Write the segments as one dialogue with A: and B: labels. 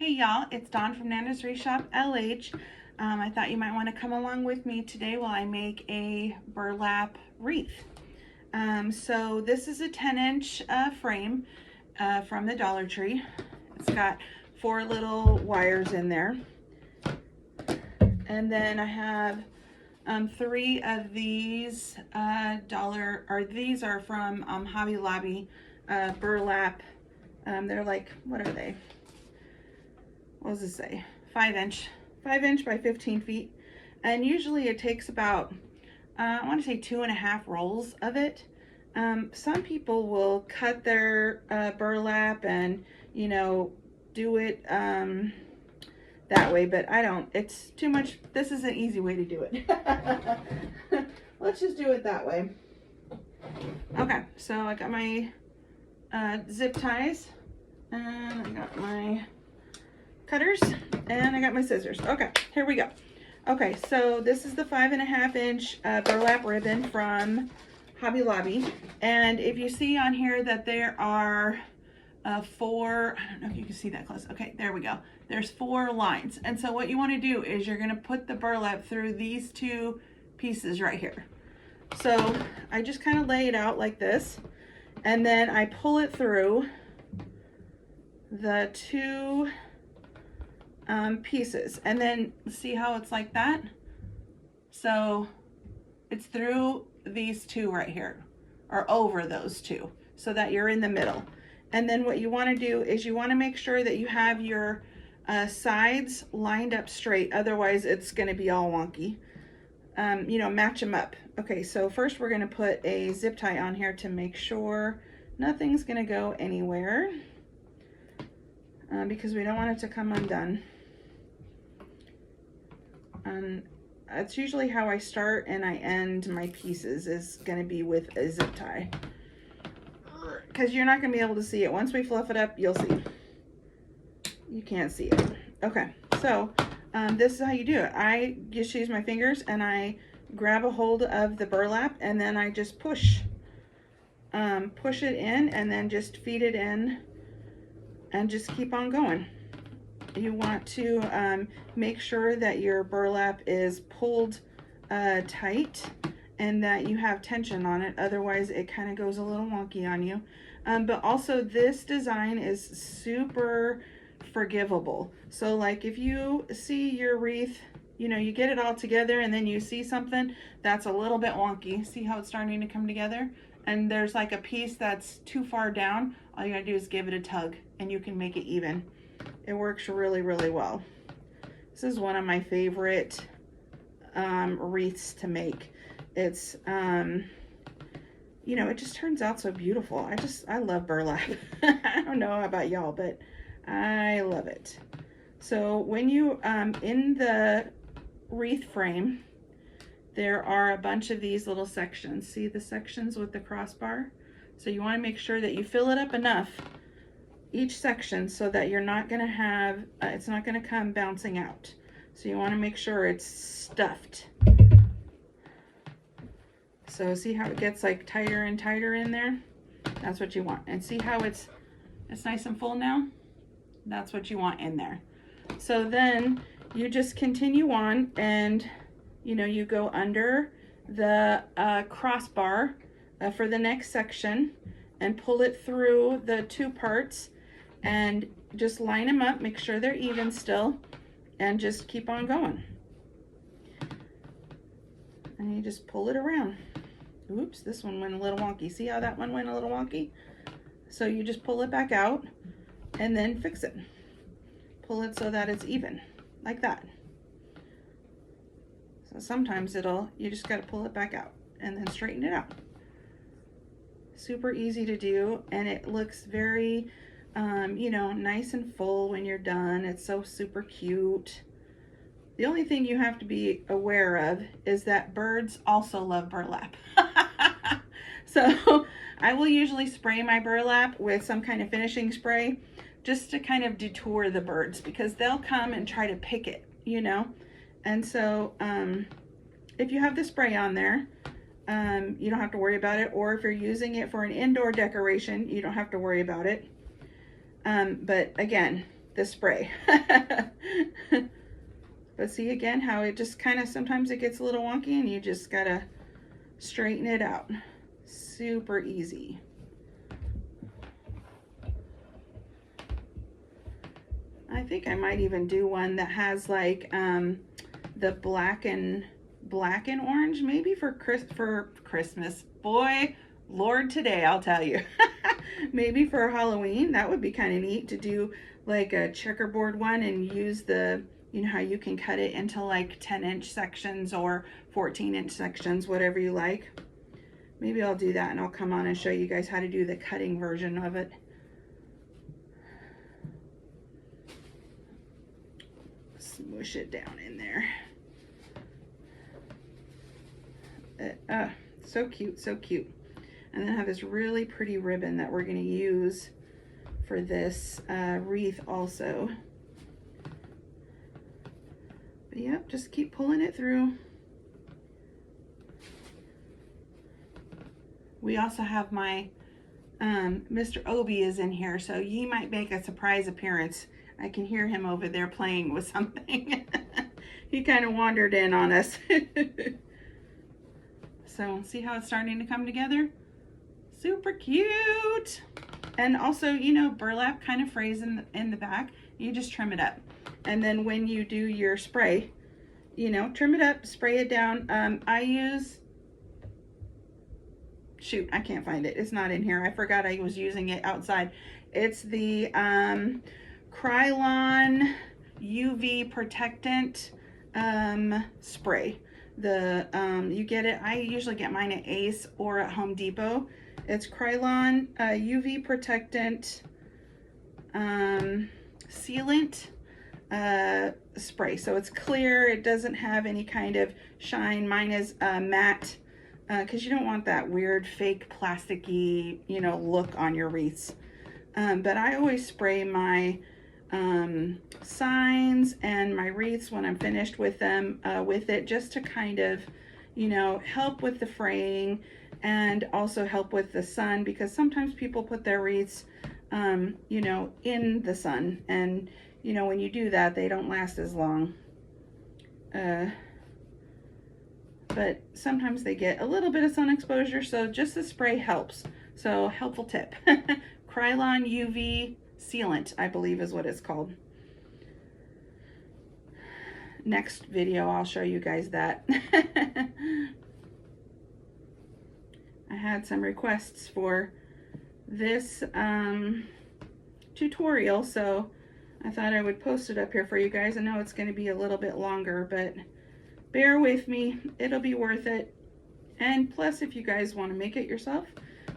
A: Hey y'all, it's Dawn from Nana's Wreath Shop LH. I thought you might want to come along with me today while I make a burlap wreath. So this is a 10-inch frame from the Dollar Tree. It's got 4 little wires in there. And then I have 3 of these these are from Hobby Lobby burlap. They're like, what are they? What does it say? 5 inch by 15 feet. And usually it takes about, I want to say 2.5 rolls of it. Some people will cut their burlap and, you know, do it that way, but I don't. It's too much. This is an easy way to do it. Let's just do it that way. Okay, so I got my zip ties, and I got my cutters, and I got my scissors. Okay, here we go. Okay, so this is the 5.5 inch burlap ribbon from Hobby Lobby. And if you see on here that there are 4, I don't know if you can see that close. Okay, there we go. There's 4 lines. And so what you want to do is you're going to put the burlap through these 2 pieces right here. So I just kind of lay it out like this, and then I pull it through the 2 pieces, and then see how it's like that. So it's through these 2 right here, or over those 2, so that you're in the middle. And then what you want to do is you want to make sure that you have your sides lined up straight, otherwise it's going to be all wonky. You know, match them up. Okay, so first we're going to put a zip tie on here to make sure nothing's going to go anywhere, because we don't want it to come undone. That's usually how I start and I end my pieces, is going to be with a zip tie, because you're not going to be able to see it. Once we fluff it up, you'll see. You can't see it. Okay, so this is how you do it. I just use my fingers and I grab a hold of the burlap, and then I just push it in, and then just feed it in, and just keep on going. You want to make sure that your burlap is pulled tight and that you have tension on it, otherwise it kind of goes a little wonky on you. But also, this design is super forgivable. So like if you see your wreath, you know, you get it all together and then you see something that's a little bit wonky, see how it's starting to come together, and there's like a piece that's too far down, all you gotta do is give it a tug and you can make it even. It works really, really well. This is one of my favorite wreaths to make. It's you know, it just turns out so beautiful. I love burlap. I don't know about y'all, but I love it. So when you in the wreath frame, there are a bunch of these little sections. See the sections with the crossbar? So you want to make sure that you fill it up enough each section so that you're not going to have it's not going to come bouncing out. So you want to make sure it's stuffed. So see how it gets like tighter and tighter in there? That's what you want. And see how it's nice and full now? That's what you want in there. So then you just continue on, and you know, you go under the crossbar for the next section and pull it through the 2 parts, and just line them up, make sure they're even still, and just keep on going. And you just pull it around. Oops, this one went a little wonky. See how that one went a little wonky? So you just pull it back out and then fix it. Pull it so that it's even, like that. So sometimes you just gotta pull it back out and then straighten it out. Super easy to do, and it looks very, you know, nice and full when you're done. It's so super cute. The only thing you have to be aware of is that birds also love burlap. So I will usually spray my burlap with some kind of finishing spray just to kind of detour the birds, because they'll come and try to pick it, you know. And so if you have the spray on there, you don't have to worry about it. Or if you're using it for an indoor decoration, you don't have to worry about it. But again, the spray. But see again how it just kind of, sometimes it gets a little wonky and you just gotta straighten it out. Super easy. I think I might even do one that has like the black and orange, maybe for Christmas. Boy, Lord, today I'll tell you. Maybe for Halloween, that would be kind of neat to do like a checkerboard one and use the, you know how you can cut it into like 10-inch sections or 14-inch sections, whatever you like. Maybe I'll do that and I'll come on and show you guys how to do the cutting version of it. Smush it down in there. So cute, so cute. And then I have this really pretty ribbon that we're going to use for this wreath also. But yep, just keep pulling it through. We also have my Mr. Obi is in here, so he might make a surprise appearance. I can hear him over there playing with something. He kind of wandered in on us. So see how it's starting to come together? Super cute. And also, you know, burlap kind of frays in the back. You just trim it up. And then when you do your spray, you know, trim it up, spray it down. I use, shoot, I can't find it. It's not in here. I forgot I was using it outside. It's the Krylon UV protectant spray. You get it, I usually get mine at Ace or at Home Depot. It's Krylon UV protectant sealant spray. So it's clear, it doesn't have any kind of shine. Mine is matte because you don't want that weird fake plasticky, you know, look on your wreaths. But I always spray my signs and my wreaths when I'm finished with them with it, just to kind of, you know, help with the fraying and also help with the sun, because sometimes people put their wreaths you know, in the sun, and you know, when you do that, they don't last as long. But sometimes they get a little bit of sun exposure, so just the spray helps. So helpful tip. Krylon UV sealant, I believe is what it's called. Next video I'll show you guys that. I had some requests for this tutorial, so I thought I would post it up here for you guys. I know it's going to be a little bit longer, but bear with me, it'll be worth it. And plus, if you guys want to make it yourself,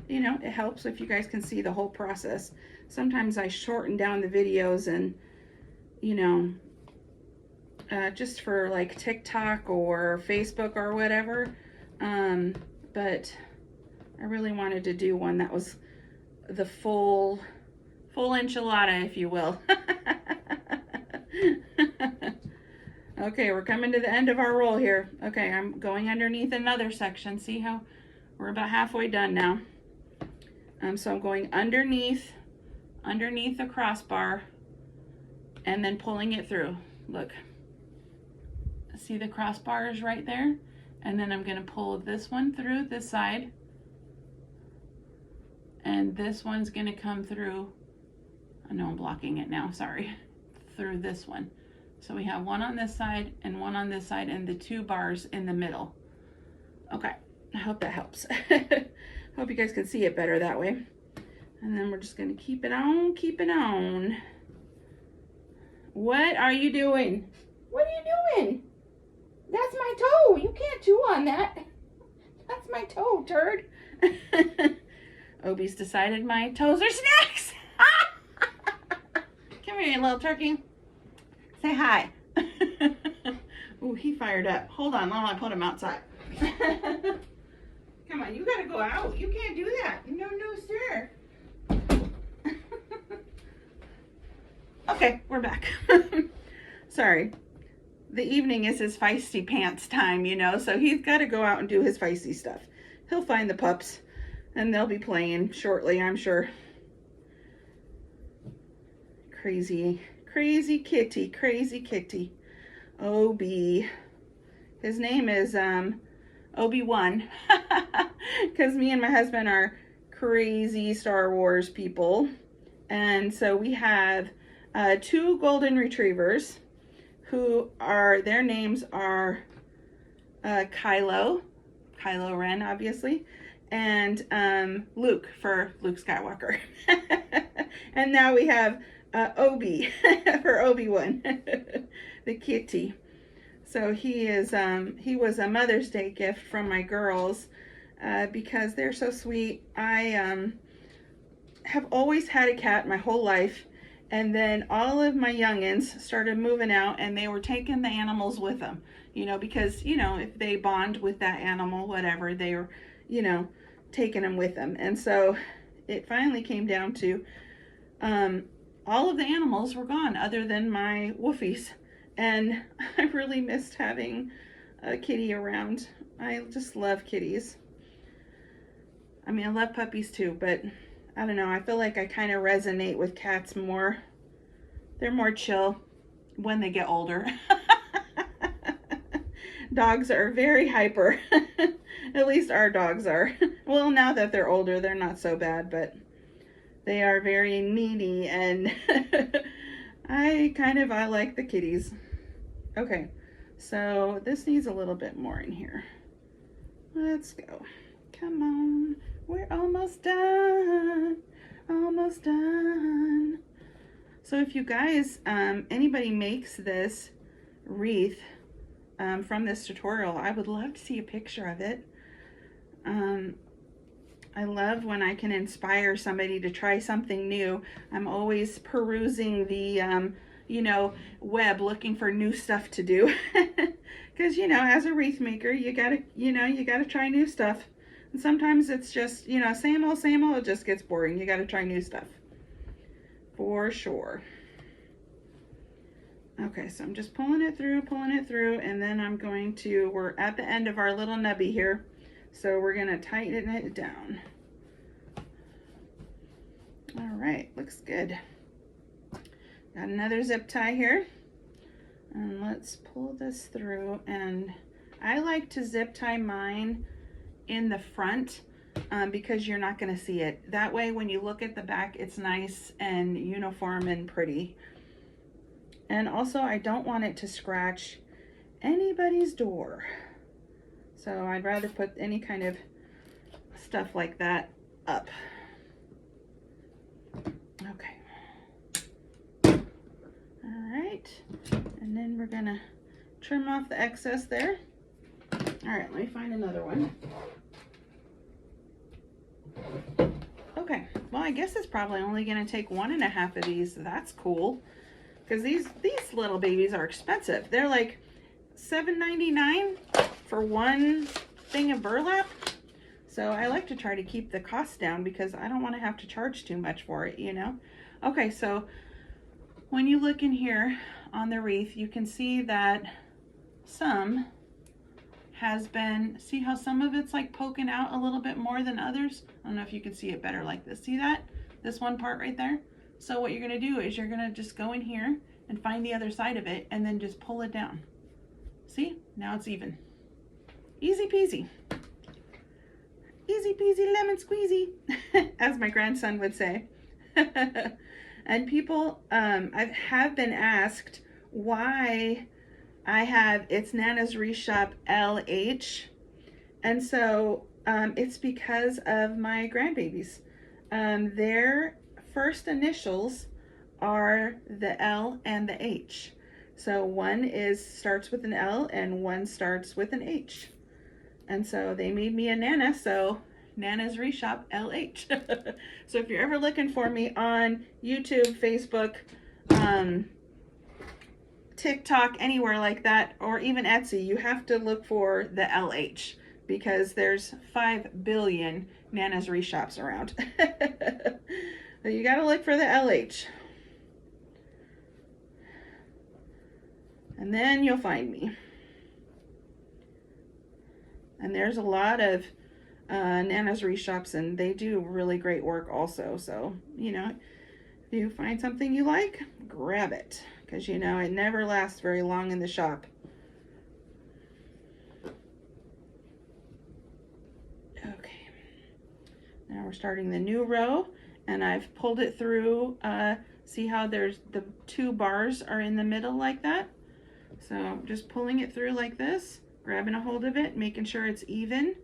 A: you know, it helps if you guys can see the whole process. Sometimes I shorten down the videos and, you know, just for like TikTok or Facebook or whatever. But I really wanted to do one that was the full enchilada, if you will. Okay, we're coming to the end of our roll here. Okay, I'm going underneath another section. See how we're about halfway done now. So I'm going underneath the crossbar and then pulling it through. Look, see the crossbar is right there, and then I'm going to pull this one through this side, and this one's going to come through. I know I'm blocking it now, sorry, through this one. So we have one on this side and one on this side, and the two bars in the middle. Okay, I hope that helps. Hope you guys can see it better that way. And then we're just going to keep it on, keep it on. What are you doing? What are you doing? That's my toe. You can't chew on that. That's my toe, turd. Obi's decided my toes are snacks. Come here, you little turkey. Say hi. Ooh, he fired up. Hold on, while I put him outside. Come on, you gotta go out. You can't do that. No, sir. Okay, we're back. Sorry. The evening is his feisty pants time, you know, so he's got to go out and do his feisty stuff. He'll find the pups, and they'll be playing shortly, I'm sure. Crazy Crazy kitty, crazy kitty. Obi. His name is Obi-Wan. Because me and my husband are crazy Star Wars people. And so we have 2 golden retrievers who are, their names are Kylo Ren, obviously, and Luke, for Luke Skywalker. And now we have Obi for Obi-Wan, the kitty. So he was a Mother's Day gift from my girls because they're so sweet. I have always had a cat my whole life, and then all of my youngins started moving out, and they were taking the animals with them, you know, because, you know, if they bond with that animal, whatever, they were, you know, taking them with them. And so it finally came down to all of the animals were gone other than my woofies, and I really missed having a kitty around. I just love kitties. I mean, I love puppies too, but I don't know, I feel like I kind of resonate with cats more. They're more chill when they get older. Dogs are very hyper. At least our dogs are. Well, now that they're older, they're not so bad, but they are very needy, and I like the kitties. Okay, so this needs a little bit more in here. Let's go. Come on. We're almost done. Almost done. So if you guys, anybody makes this wreath from this tutorial, I would love to see a picture of it. I love when I can inspire somebody to try something new. I'm always perusing the, you know, web looking for new stuff to do. Because, you know, as a wreath maker, you gotta try new stuff. And sometimes it's just, you know, same old, it just gets boring. You gotta try new stuff. For sure. Okay, so I'm just pulling it through, and then I'm going to, we're at the end of our little nubby here. So we're gonna tighten it down. All right, looks good. Got another zip tie here. And let's pull this through, and I like to zip tie mine in the front because you're not going to see it. That way when you look at the back, it's nice and uniform and pretty. And also I don't want it to scratch anybody's door. So I'd rather put any kind of stuff like that up. Okay. All right. And then we're gonna trim off the excess there. All right, let me find another one. Okay, well, I guess it's probably only gonna take 1.5 of these. That's cool, because these little babies are expensive. They're like $7.99 for one thing of burlap. So I like to try to keep the cost down because I don't want to have to charge too much for it, you know. Okay, so when you look in here on the wreath, you can see that some has been, see how some of it's like poking out a little bit more than others? I don't know if you can see it better like this. See that? This one part right there? So what you're gonna do is you're gonna just go in here and find the other side of it and then just pull it down. See? Now it's even. Easy peasy. Easy peasy lemon squeezy, as my grandson would say. And people, I have been asked why I have, it's Nana's Reshop LH. And so it's because of my grandbabies. Their first initials are the L and the H. So one starts with an L and one starts with an H. And so they made me a Nana, so Nana's Reshop LH. So if you're ever looking for me on YouTube, Facebook, TikTok, anywhere like that, or even Etsy, you have to look for the LH because there's 5 billion Nana's Reshops around. So you gotta look for the LH. And then you'll find me. And there's a lot of Nana's Reshops, and they do really great work also. So, you know, You find something you like, grab it, because you know it never lasts very long in the shop. Okay, now we're starting the new row, and I've pulled it through. See how there's the 2 bars are in the middle like that? So just pulling it through like this, grabbing a hold of it, making sure it's even,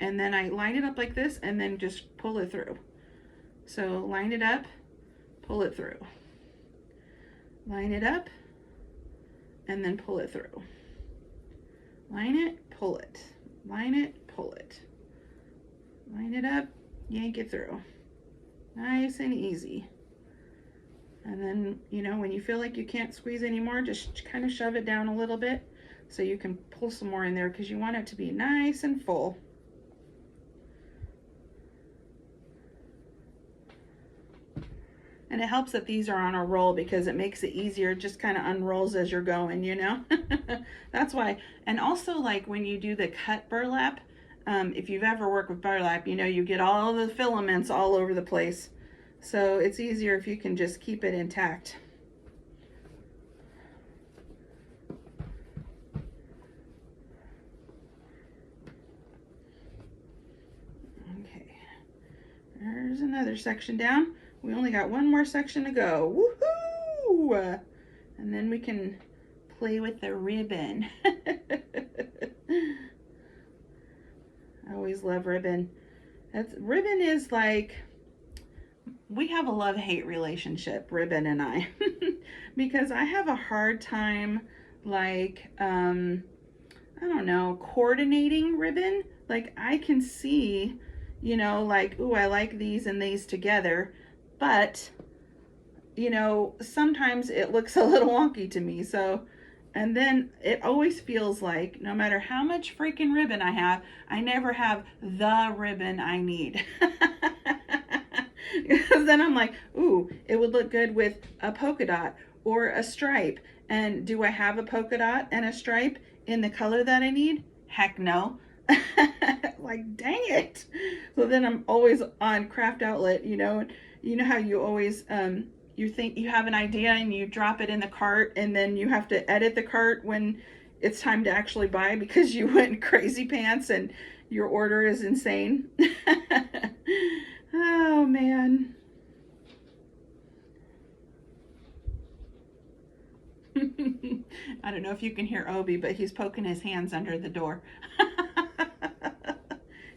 A: and then I line it up like this and then just pull it through. So line it up, pull it through. Line it up, and then pull it through. Line it, pull it. Line it, pull it. Line it up, yank it through. Nice and easy. And then, you know, when you feel like you can't squeeze anymore, just kind of shove it down a little bit so you can pull some more in there, because you want it to be nice and full. And it helps that these are on a roll because it makes it easier. It just kind of unrolls as you're going, you know. That's why. And also, like when you do the cut burlap, if you've ever worked with burlap, you know you get all the filaments all over the place. So it's easier if you can just keep it intact. Okay, there's another section down. We only got one more section to go. Woohoo! And then we can play with the ribbon. I always love ribbon. Ribbon is like, we have a love-hate relationship, ribbon and I, because I have a hard time, like, I don't know, coordinating ribbon. Like, I can see, you know, like, ooh, I like these and these together, but, you know, sometimes it looks a little wonky to me. So, and then it always feels like no matter how much freaking ribbon I have, I never have the ribbon I need. Because then I'm like, ooh, it would look good with a polka dot or a stripe. And do I have a polka dot and a stripe in the color that I need? Heck no. Like, dang it. So then I'm always on Craft Outlet, you know how you always, you think you have an idea and you drop it in the cart, and then you have to edit the cart when it's time to actually buy because you went crazy pants and your order is insane. Oh man. I don't know if you can hear Obi, but he's poking his hands under the door.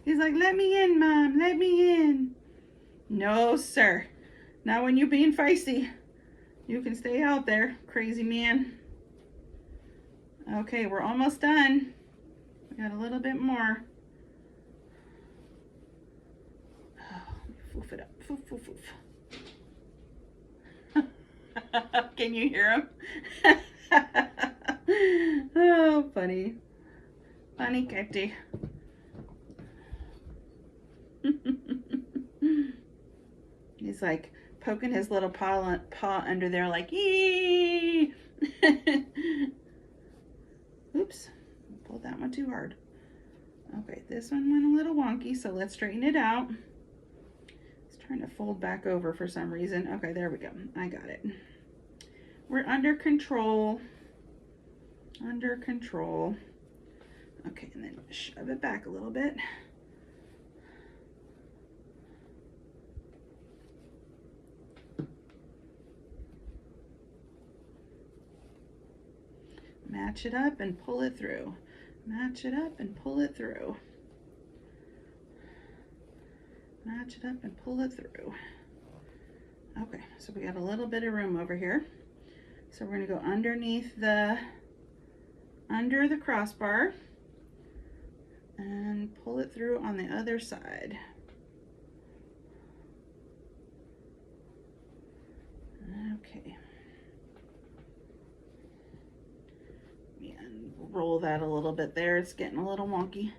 A: He's like, let me in, Mom, let me in. No, sir. Not when you're being feisty. You can stay out there, crazy man. Okay, we're almost done. We got a little bit more. Oh, foof it up. Foof, foof, foof. Can you hear him? Oh, funny. Funny kitty. He's like poking his little paw under there like, ee. Oops, pulled that one too hard. Okay, this one went a little wonky, so let's straighten it out. It's trying to fold back over for some reason. Okay, there we go. I got it. We're under control. Under control. Okay, and then shove it back a little bit. Match it up and pull it through. Match it up and pull it through. Match it up and pull it through. Okay, so we got a little bit of room over here. So we're going to go underneath under the crossbar and pull it through on the other side. Okay. And roll that a little bit there. It's getting a little wonky.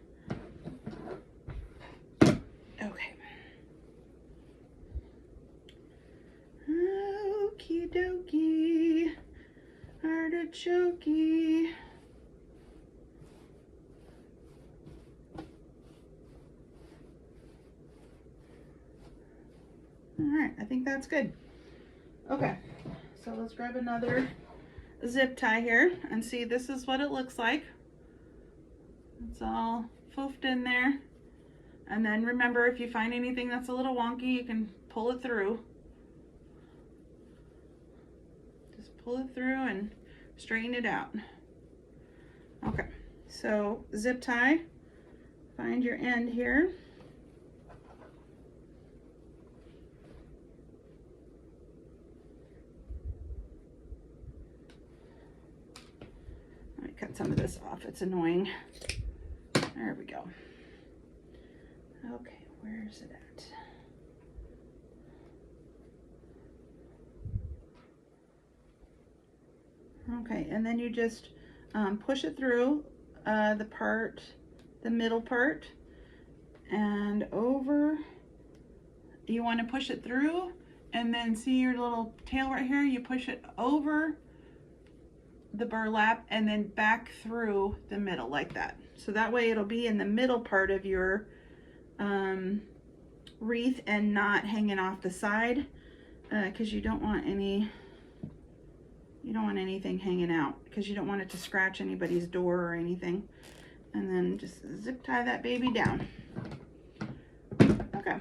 A: Okay. Okie dokie. Artichoke. All right, I think that's good. Okay, so let's grab another zip tie here and see. This is what it looks like. It's all foofed in there. And then remember, if you find anything that's a little wonky, you can pull it through. Just pull it through and straighten it out. Okay, so zip tie, find your end here. Let me cut some of this off, it's annoying. There we go. Okay, where is it at? Okay, and then you just push it through the middle part, and over. You want to push it through, and then see your little tail right here? You push it over the burlap and then back through the middle like that. So that way it'll be in the middle part of your wreath and not hanging off the side, because you don't want anything hanging out, because you don't want it to scratch anybody's door or anything. And then just zip tie that baby down. Okay.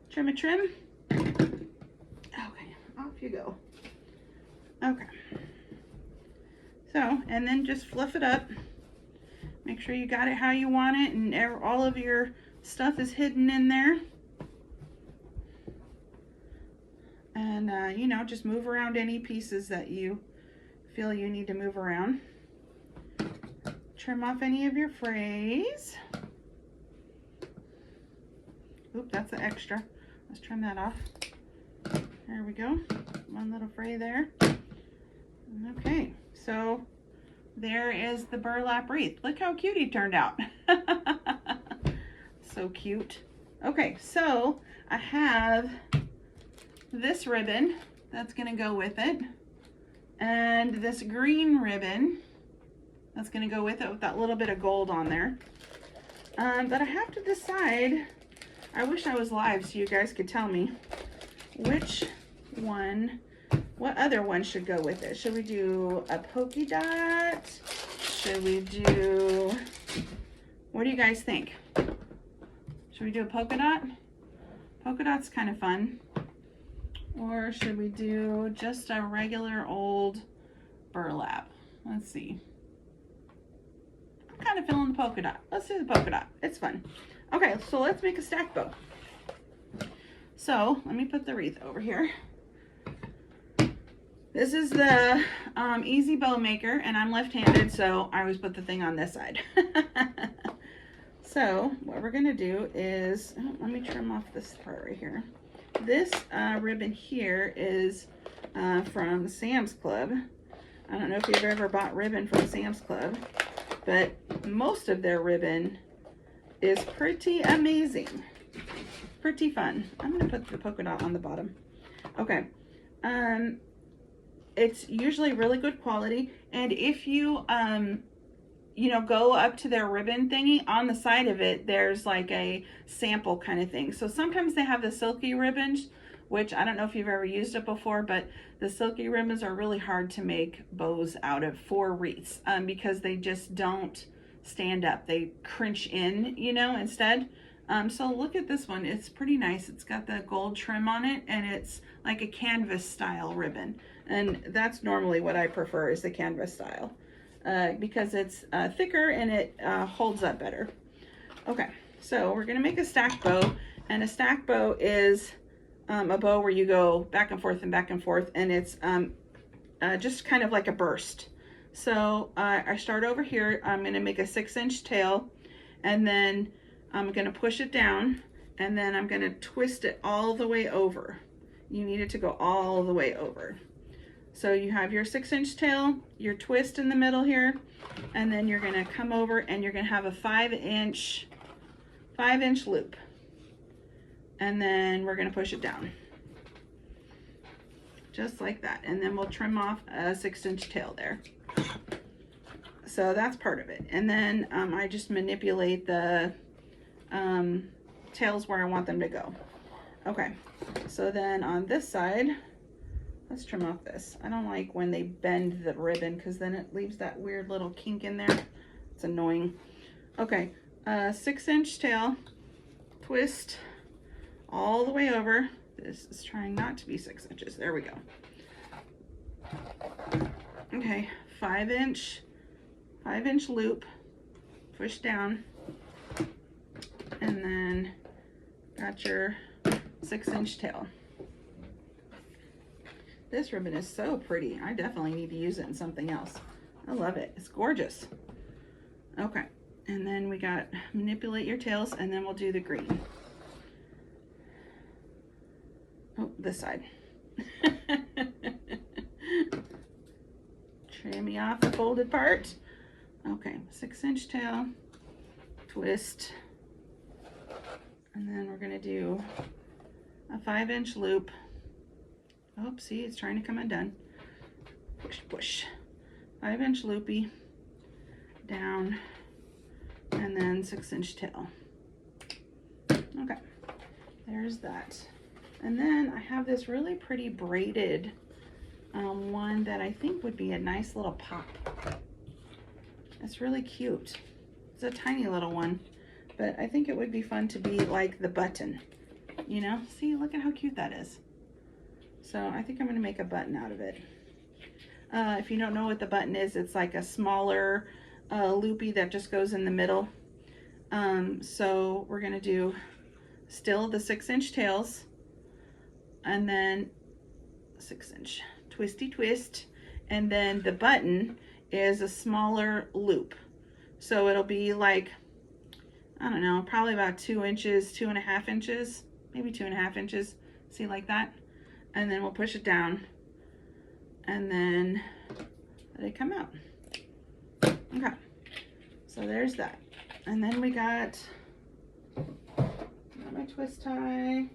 A: Trim a trim. Okay, off you go. Okay. So, and then just fluff it up. Make sure you got it how you want it, and all of your stuff is hidden in there. And, you know, just move around any pieces that you feel you need to move around. Trim off any of your frays. Oop, that's an extra. Let's trim that off. There we go. One little fray there. Okay, so there is the burlap wreath. Look how cute he turned out. So cute. Okay, so I have this ribbon that's gonna go with it, and this green ribbon that's gonna go with it, with that little bit of gold on there. But I have to decide. I wish I was live so you guys could tell me which one, what other one should go with it. Should we do a polka dot? Should we do, what do you guys think? Should we do a polka dot? Polka dot's kind of fun. Or should we do just a regular old burlap? Let's see. I'm kind of feeling the polka dot. Let's do the polka dot. It's fun. Okay, so let's make a stack bow. So let me put the wreath over here. This is the Easy Bow Maker, and I'm left-handed, so I always put the thing on this side. So what we're gonna do is, let me trim off this part right here. This ribbon here is from Sam's Club. I don't know if you've ever bought ribbon from Sam's Club, but most of their ribbon is pretty amazing. Pretty fun. I'm gonna put the polka dot on the bottom. Okay. It's usually really good quality, and if you you know, go up to their ribbon thingy, on the side of it there's like a sample kind of thing. So sometimes they have the silky ribbons, which I don't know if you've ever used it before, but the silky ribbons are really hard to make bows out of for wreaths, because they just don't stand up. They cringe in, you know, instead. So look at this one. It's pretty nice. It's got the gold trim on it, and it's like a canvas style ribbon. And that's normally what I prefer, is the canvas style, because it's thicker and it holds up better. Okay, so we're gonna make a stack bow, and a stack bow is a bow where you go back and forth and back and forth, and it's just kind of like a burst. So I start over here. I'm going to make a 6-inch tail, and then I'm going to push it down, and then I'm going to twist it all the way over. You need it to go all the way over. So you have your 6-inch tail, your twist in the middle here, and then you're going to come over and you're going to have a 5-inch loop. And then we're going to push it down. Just like that. And then we'll trim off a 6-inch tail there. So that's part of it. And then I just manipulate the tails where I want them to go. Okay, so then on this side, let's trim off this. I don't like when they bend the ribbon because then it leaves that weird little kink in there. It's annoying. Okay, 6-inch tail, twist all the way over. This is trying not to be 6 inches. There we go. Okay, 5-inch loop, push down, and then got your 6-inch tail. This ribbon is so pretty. I definitely need to use it in something else. I love it. It's gorgeous. Okay, and then we got manipulate your tails, and then we'll do the green. Oh, this side. Trim me off the folded part. Okay, 6-inch tail, twist, and then we're gonna do a 5-inch loop. Oh, see, it's trying to come undone. Push, push. 5-inch loopy down, and then 6-inch tail. Okay, there's that. And then I have this really pretty braided one that I think would be a nice little pop. It's really cute. It's a tiny little one, but I think it would be fun to be like the button, you know? See, look at how cute that is. So I think I'm gonna make a button out of it. If you don't know what the button is, it's like a smaller loopy that just goes in the middle. So we're gonna do still the 6-inch tails, and then 6-inch twisty twist, and then the button is a smaller loop. So it'll be like, I don't know, probably about 2 inches, 2.5 inches, maybe 2.5 inches. See, like that? And then we'll push it down and then let it come out. Okay, so there's that. And then we got my twist tie,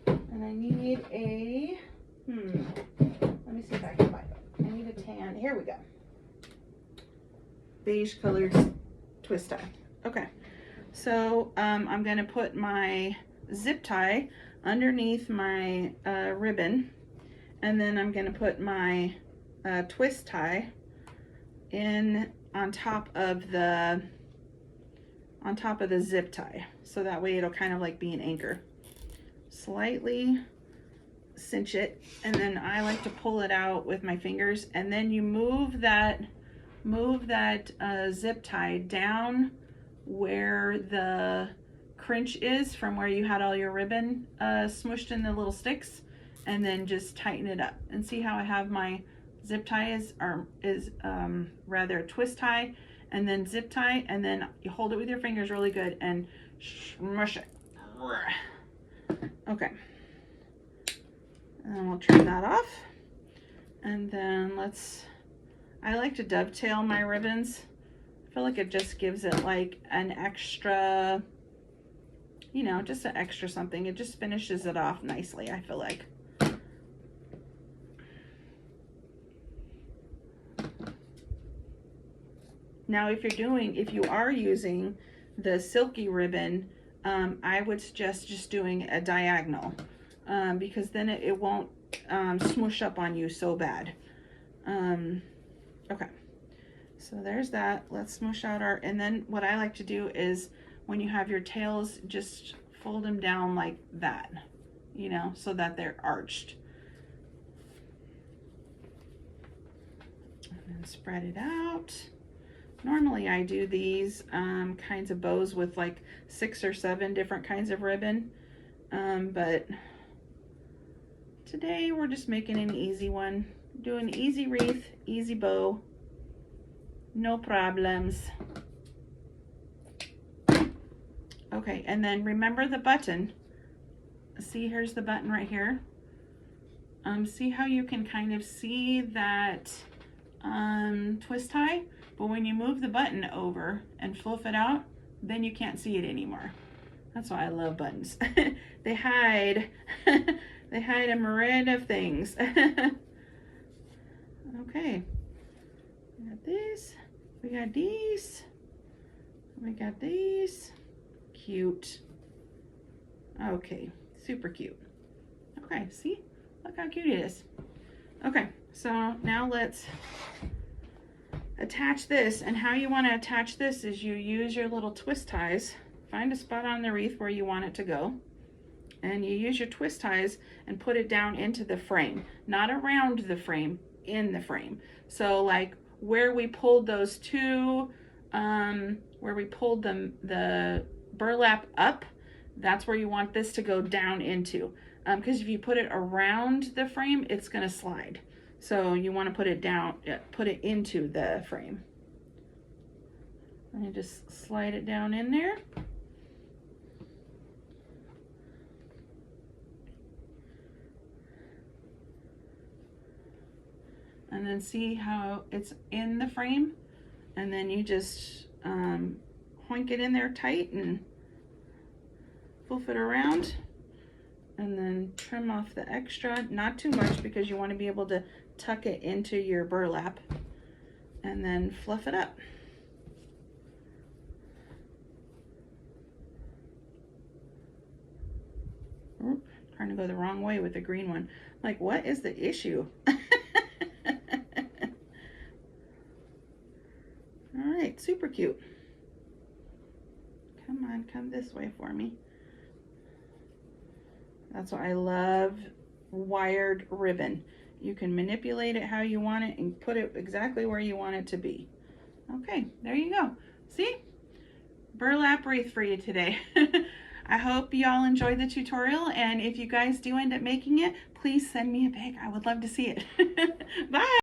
A: and I need a, let me see if I can find it. I need a tan, here we go. Beige colored twist tie. Okay, so I'm gonna put my zip tie underneath my ribbon, and then I'm gonna put my twist tie in on top of the zip tie, so that way it'll kind of like be an anchor. Slightly cinch it, and then I like to pull it out with my fingers, and then you move that zip tie down where the cringe is from where you had all your ribbon smushed in the little sticks, and then just tighten it up. And see how I have my zip tie is rather twist tie and then zip tie, and then you hold it with your fingers really good and smush it. Okay, and then we'll trim that off, and then I like to dovetail my ribbons. I feel like it just gives it like an extra, you know, just an extra something. It just finishes it off nicely, I feel like. Now, if you are using the silky ribbon, I would suggest just doing a diagonal, because then it won't smoosh up on you so bad. Okay, so there's that. Let's smoosh out and then what I like to do is when you have your tails, just fold them down like that, you know, so that they're arched. And then spread it out. Normally I do these kinds of bows with like 6 or 7 different kinds of ribbon, but today we're just making an easy one. Do an easy wreath, easy bow, no problems. Okay, and then remember the button. See, here's the button right here. See how you can kind of see that twist tie? But when you move the button over and fluff it out, then you can't see it anymore. That's why I love buttons. They hide, they hide a myriad of things. Okay, we got this, we got these, we got these. Cute. Okay, super cute. Okay, see? Look how cute it is. Okay, so now let's attach this. And how you want to attach this is you use your little twist ties. Find a spot on the wreath where you want it to go. And you use your twist ties and put it down into the frame. Not around the frame, in the frame. So like where we pulled those two, where we pulled the burlap up, that's where you want this to go down into. Because if you put it around the frame, it's going to slide. So you want to put it down, put it into the frame. And you just slide it down in there. And then see how it's in the frame. And then you just hoink it in there tight and fluff it around. And then trim off the extra, not too much because you want to be able to tuck it into your burlap, and then fluff it up. Oop, trying to go the wrong way with the green one. Like, what is the issue? All right, super cute. Come on, come this way for me. That's why I love wired ribbon. You can manipulate it how you want it and put it exactly where you want it to be. Okay, there you go. See? Burlap wreath for you today. I hope y'all enjoyed the tutorial, and if you guys do end up making it, please send me a pic. I would love to see it. Bye!